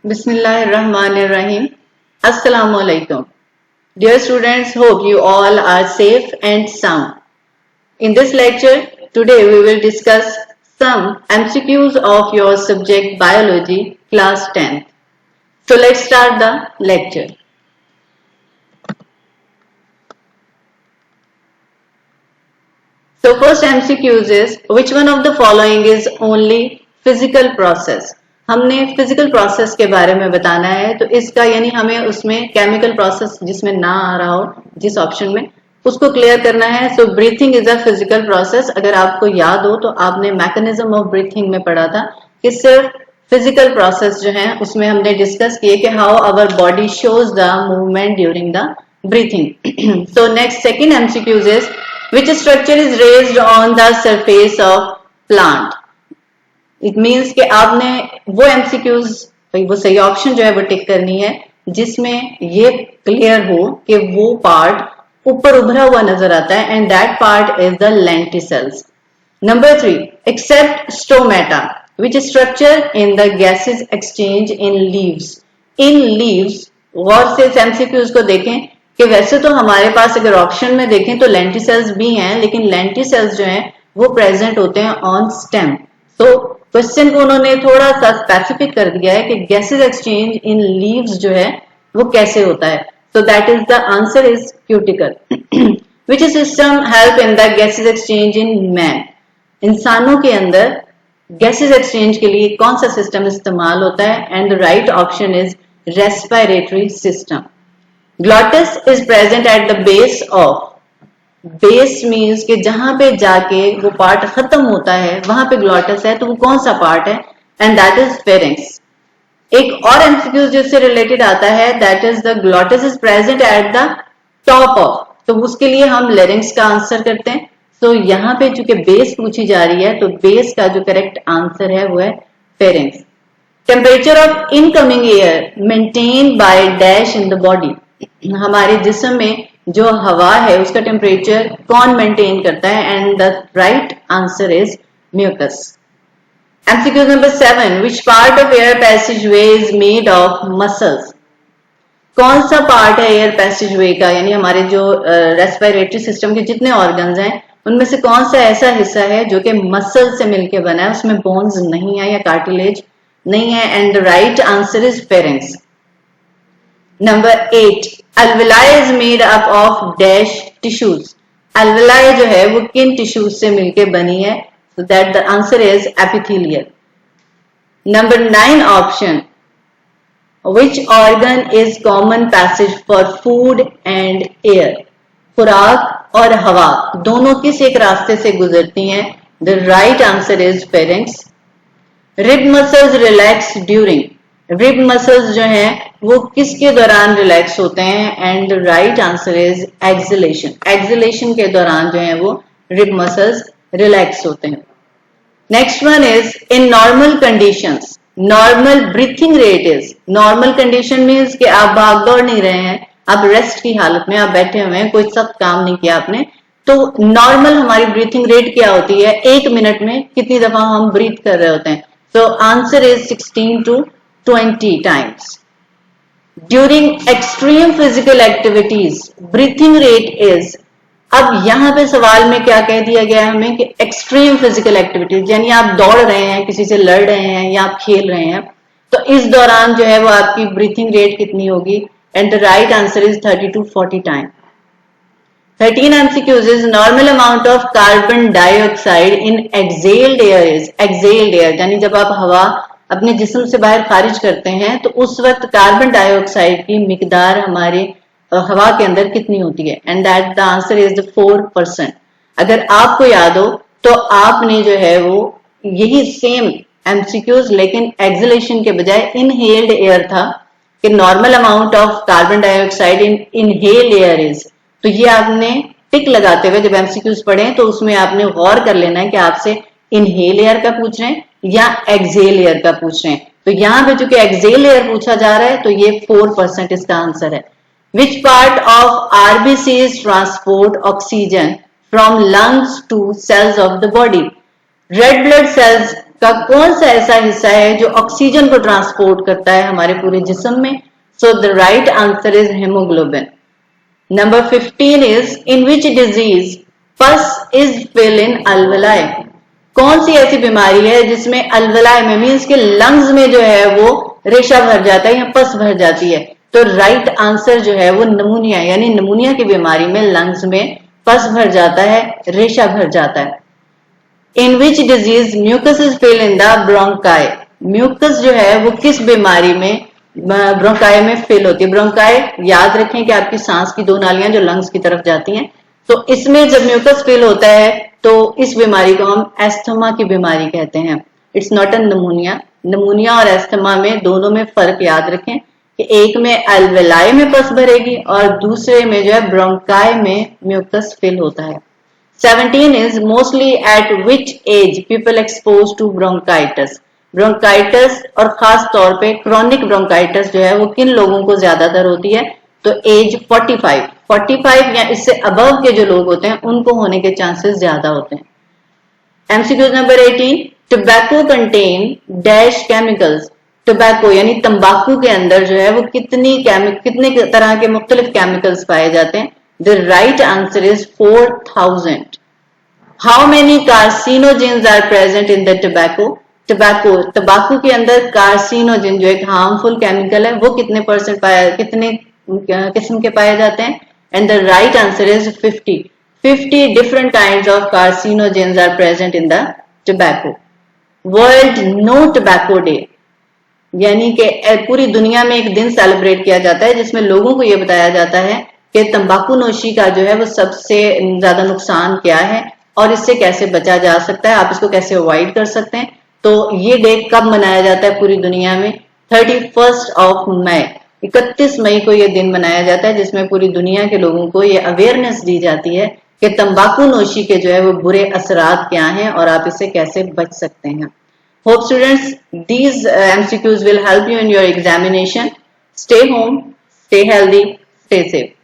Bismillahirrahmanirrahim. Assalamu alaikum. Dear students, hope you all are safe and sound. In this lecture, today we will discuss some MCQs of your subject Biology, class 10th. So let's start the lecture. So first MCQs is, which one of the following is only physical process? हमने physical process के बारे में बताना है, तो इसका यानी हमें उसमें केमिकल प्रोसेस जिसमें ना आ रहा हो जिस ऑप्शन में, उसको क्लियर करना है. So breathing is a physical process. अगर आपको याद हो तो आपने मैकेनिज्म ऑफ ब्रीथिंग में पढ़ा था कि सिर्फ फिजिकल प्रोसेस जो है उसमें हमने डिस्कस किए कि how our body shows the movement during the breathing. So next second MCQs is, which structure is raised on the surface of plant? It means कि आपने वो MCQs, वो सही ऑप्शन जो है वो टिक करनी है जिसमें ये क्लियर हो कि वो पार्ट ऊपर उभरा हुआ नजर आता है, and that part is the lenticels. Number 3, except stomata, which structure in the gases exchange in leaves? In leaves, गौर से इस MCQs को देखें कि वैसे तो हमारे पास अगर ऑप्शन में देखें तो लेंटिसेल्स भी हैं, लेकिन लेंटिसेल्स जो हैं वो प्रेजेंट होते हैं ऑन स्टेम. तो क्वेश्चन को उन्होंने थोड़ा सा स्पेसिफिक कर दिया है कि गैसेस एक्सचेंज इन लीव्स जो है वो कैसे होता है. So that is the answer is cuticle. Which system help in the gases exchange in man? इंसानों के अंदर गैसेस एक्सचेंज के लिए कौन सा सिस्टम इस्तेमाल होता है? And the right option is respiratory system. Glottis is present at the base of. Base means कि जहां पे जाके वो पार्ट खत्म होता है वहां पे ग्लॉटस है, तो वो कौन सा पार्ट है? And that is pharynx. एक और एमसीक्यू जिससे रिलेटेड आता है, that is the glottis is present at the top of. तो उसके लिए हम लेरिंक्स का आंसर करते हैं. तो यहाँ पे चूंकि बेस पूछी जा रही है तो बेस का जो करेक्ट आंसर है वो है pharynx. Temperature of incoming air maintain by dash in the body. हमारे जिस्म में जो हवा है उसका टेम्परेचर कौन मेंटेन करता है? And the right answer is mucus. MCQ number 7, which part of air passageway is made of muscles? कौन सा पार्ट है एयर पैसेजवे का, यानी हमारे जो रेस्पिरेटरी सिस्टम के जितने ऑर्गन्स हैं उनमें से कौन सा ऐसा हिस्सा है जो कि मसल से मिलकर बना है, उसमें बोन्स नहीं है या कार्टिलेज नहीं है? And the right answer is pharynx. Number 8, alveoli is made up of dash tissues. alveoli जो है वो किन टिश्यूज से मिलके बनी है? so that the answer is epithelial. Number 9 option, which organ is common passage for food and air? खुराक और हवा दोनों किस एक रास्ते से गुजरती हैं? the right answer is pharynx. rib muscles relax during. Rib muscles जो हैं वो किसके दौरान रिलैक्स होते हैं? And right answer is acceleration. Acceleration के दौरान जो है वो रिब मसल्स रिलैक्स होते हैं. Next one is, in normal conditions normal breathing rate is. Normal condition means कि आप भाग दौड़ नहीं रहे हैं, आप रेस्ट की हालत में आप बैठे हुए हैं, कोई सख्त काम नहीं किया आपने, तो नॉर्मल हमारी ब्रीथिंग रेट क्या होती है? 1 मिनट में कितनी दफा हम ब्रीथ कर रहे होते हैं? So answer is 16 to 20 times. During extreme physical activities, breathing rate is. अब यहाँ पे सवाल में क्या कह दिया गया है हमें कि extreme physical activities, यानी आप दौड़ रहे हैं, किसी से लड़ रहे हैं या आप खेल रहे हैं, तो इस दौरान जो है वो आपकी breathing rate कितनी होगी? And the right answer is 30 to 40 times. 13 MCQs is, normal amount of carbon dioxide in exhaled air is. exhaled air यानी जब आप हवा अपने जिस्म से बाहर खारिज करते हैं तो उस वक्त कार्बन डाइऑक्साइड की मिकदार हमारे हवा के अंदर कितनी होती है? And that the answer is the 4%. अगर आपको याद हो तो आपने जो है वो यही सेम एमसीक्यूज लेकिन एक्सलेशन के बजाय इनहेल्ड एयर था कि normal amount of carbon dioxide in inhaled air is. तो ये आपने टिक लगाते हुए जब एमसीक्यूज पढ़े तो उसमें आपने गौर कर लेना है कि आपसे इनहेल एयर का पूछ रहे हैं या एक्सेल एयर का पूछ रहे हैं. तो यहाँ पे चूंकि एक्सेल एयर पूछा जा रहा है तो ये 4% इसका आंसर है. Which part of RBCs transport oxygen from lungs to cells of the body? Red blood cells का कौन सा ऐसा हिस्सा है जो ऑक्सीजन को ट्रांसपोर्ट करता है हमारे पूरे जिस्म में? So the right answer is haemoglobin. Number 15 is in which disease pus is fill in alveoli? कौन सी ऐसी बीमारी है जिसमें alveoli में मीन्स के लंग्स में जो है वो रेशा भर जाता है या पस भर जाती है? तो राइट आंसर जो है वो नमूनिया, यानी नमूनिया की बीमारी में लंग्स में पस भर जाता है, रेशा भर जाता है। In which disease mucus is fill in the bronchi? Mucus जो है वो किस बीमारी में ब्रोंकाई में फिल होती है? ब्रोंकाई याद रखें कि आपकी सांस की दो नालियां जो लंग्स की तरफ जाती हैं, तो इसमें जब म्यूकस फिल होता है तो इस बीमारी को हम एस्थमा की बीमारी कहते हैं। It's not a नमूनिया। नमूनिया और एस्थमा में दोनों में फर्क याद रखें कि एक में एल्वेलाई में पस भरेगी और दूसरे में जो है ब्रोंकाई में म्यूकस फिल होता है। 17 is mostly at which age people exposed to bronchitis? Bronchitis और खास तौर पे क्रॉनिक ब्रोंकाइटिस जो है वो किन लोगों को ज्यादातर होती है? तो एज 45 या इससे अबव के जो लोग होते हैं उनको होने के चांसेस ज्यादा होते हैं। MCQ number 18, tobacco contain dash chemicals? Tobacco यानी तंबाकू के अंदर जो है वो कितने तरह के मुख्तलिफ केमिकल्स पाए जाते हैं? The right answer is 4000। How many carcinogens are present in the tobacco? तंबाकू के अंदर कार्सिनोजेन जो एक हार्मफुल केमिकल है वो कितने किस्म के पाए जाते हैं? And the right answer is 50 different kinds of carcinogens are present in the tobacco. World no tobacco day, यानी कि पूरी दुनिया में एक दिन सेलिब्रेट किया जाता है जिसमें लोगों को यह बताया जाता है कि तंबाकू नोशी का जो है वो सबसे ज्यादा नुकसान क्या है और इससे कैसे बचा जा सकता है, आप इसको कैसे अवॉइड कर सकते हैं। तो ये डे कब मनाया जाता है पूरी दुनिया में? 31 मई, 31 मई को ये दिन मनाया जाता है जिसमें पूरी दुनिया के लोगों को ये अवेयरनेस दी जाती है कि तंबाकू नोशी के जो है वो बुरे असरात क्या हैं और आप इससे कैसे बच सकते हैं। Hope students these MCQs will help you in your examination. Stay home, stay healthy, stay safe.